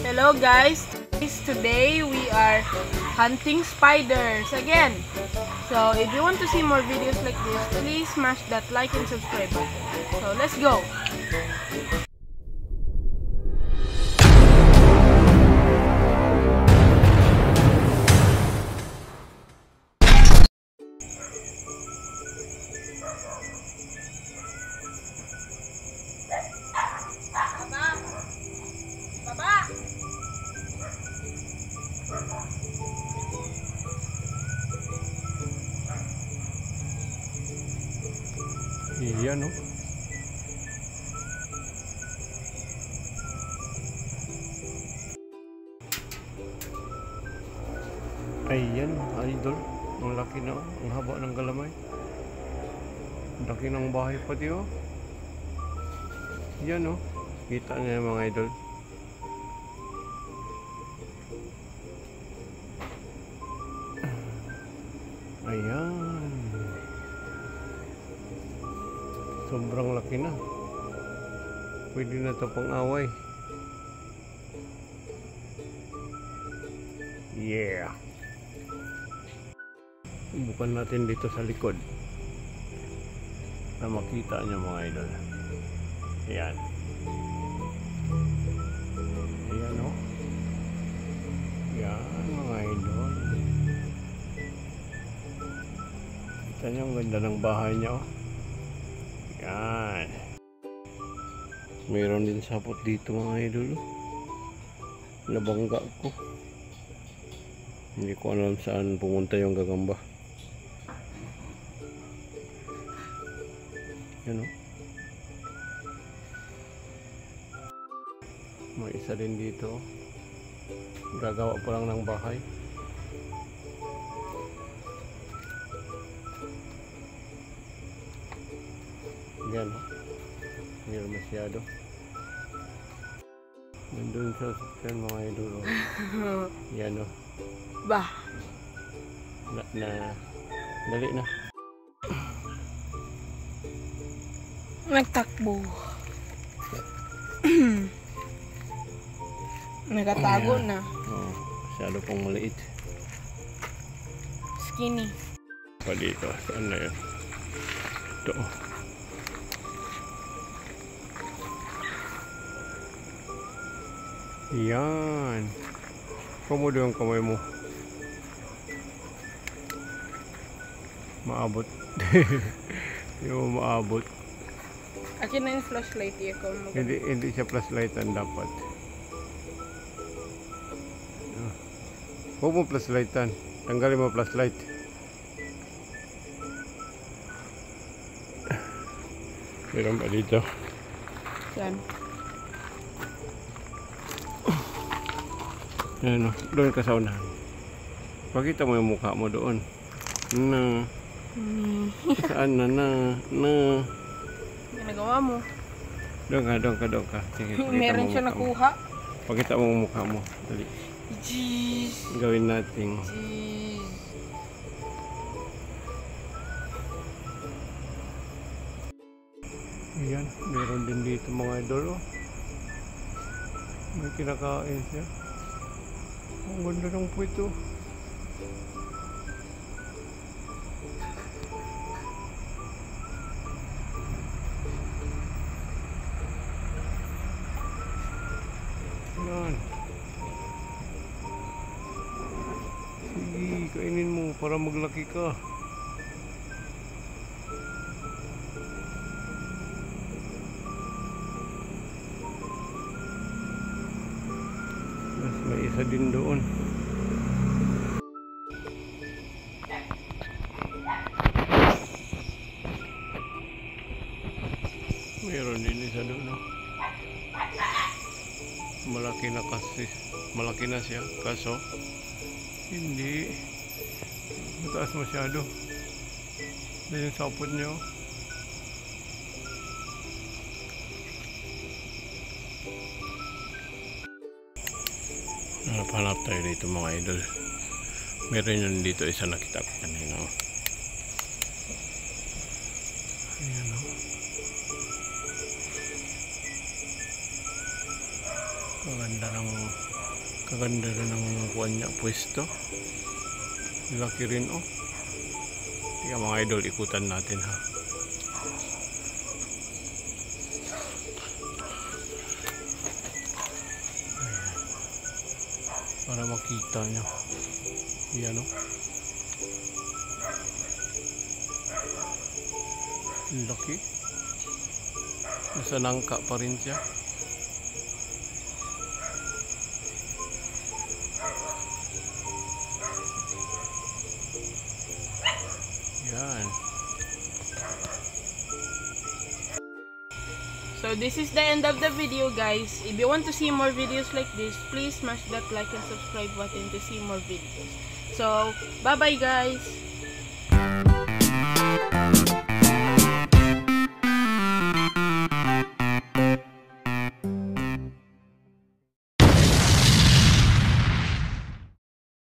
Hello guys, today we are hunting spiders again. So if you want to see more videos like this, please smash that like and subscribe button. So let's go. Iya no. Ayan, idol. Ang laki na, ang haba ng galamay. Ang laki ng bahay pati oh. Yan oh. Kita niya mga idol. Ayan. Sobrang laki na. Pwede na ito pang away. Yeah. Subukan natin dito sa likod na makita niyo mga idol. Ayan. Ayan o. Ayan mga idol. Kita niyo ang ganda ng bahay niya o. Ayan. Mayroon din sapot dito mga idol. Nabangga ko. Hindi ko alam saan pumunta yung gagamba. Yan o. May isa din dito. Gagawa pa lang ng bahay. Yan o. Mayroon masyado. Nandun sa sasakyan mga idol o. Yan o. Bah. Dali na. Nagtakbo. Nagatago na. Oh, masyado pong maliit. Skinny. Pa dito. Saan na yun? Ito. Yan. Komodo yung kamay mo. Maabot. Yung maabot. Akin na yung flashlight iya ko. Hindi siya flashlightan dapat. Huwag mo flashlightan. Tanggalin mo flashlight. Meron pa dito. Yan. Yan o. Doon ka sa unahan. Pakita mo yung mukha mo doon. Na. Saan na. Ginagawa mo. Doon ka. Sige, Meron siya nakuha. Pakita mo yung mukha mo. Dali. Jeez. Gawin natin. Jeez. Ayan. Meron din dito mga idol. May kinakain siya. Ang ganda ng puwito. Yan. Sige, kainin mo para maglaki ka. Mas may isa din doon. Meron din isa doon, no? Malaki na siya, kaso hindi mataas masyado. Yan yung sapot niya. Hanap tayo dito mga idol. Meron yun dito isa nakita ko kanina. Ayan, oh. Kaganda rin ng kuwan niya, pwesto. Laki rin oh. Tika mga idol, ikutan natin ha. Ayan. Para makita nyo. Yan oh. Laki. Nasa nangka pa rin siya. Yan. So this is the end of the video, guys. If you want to see more videos like this, please smash that like and subscribe button to see more videos. So bye bye guys.